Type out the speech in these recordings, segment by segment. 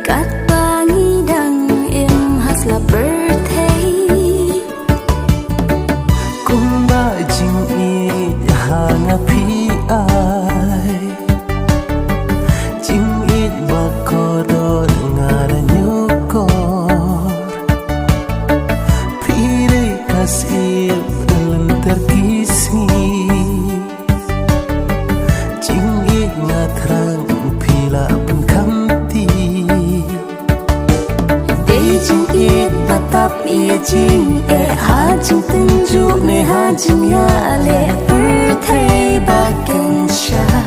Kat pangidang im hasla birthday Kung ba jing i hanga pi ai Jing it ba kodor ngara nyukor Pire kasih dalam terkisi Jing it ngatrang pila pun kamti Jing it batap ia jing hajing tunjuk ne hajing ya le birthday bakin syah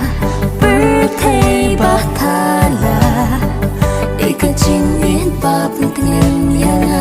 birthday bahtala ika jing it babin tengen yana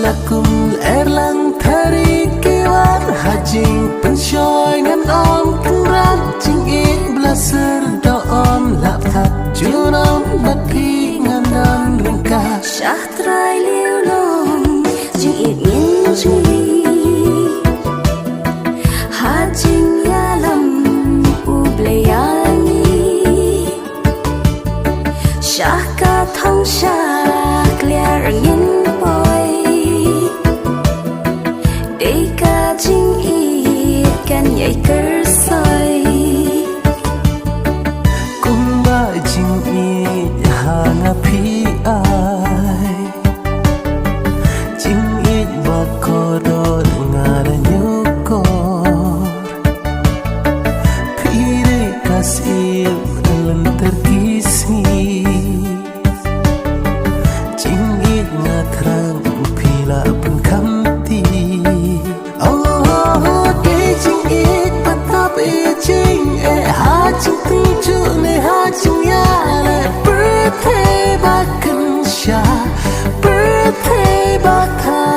Lakum erlang thari kiwan hajing penshoy ngan om kuran jing ik blaser do om lap that junom bapi ngan dan ringka Syah trai liu long jing it min jing hajing yalam ublayani Syah ka thong syah clear angin boy Ika jing it kan yai kersoi Kung ba jing i hanga pi ai Jing it ba kodor ngara nyukor Pire kasih dalam terkisi Jing it ngatrang pila pun kamti Jing it patap jing hajing tunjuk ne hajing ya le birthday bakan syah birthday bakan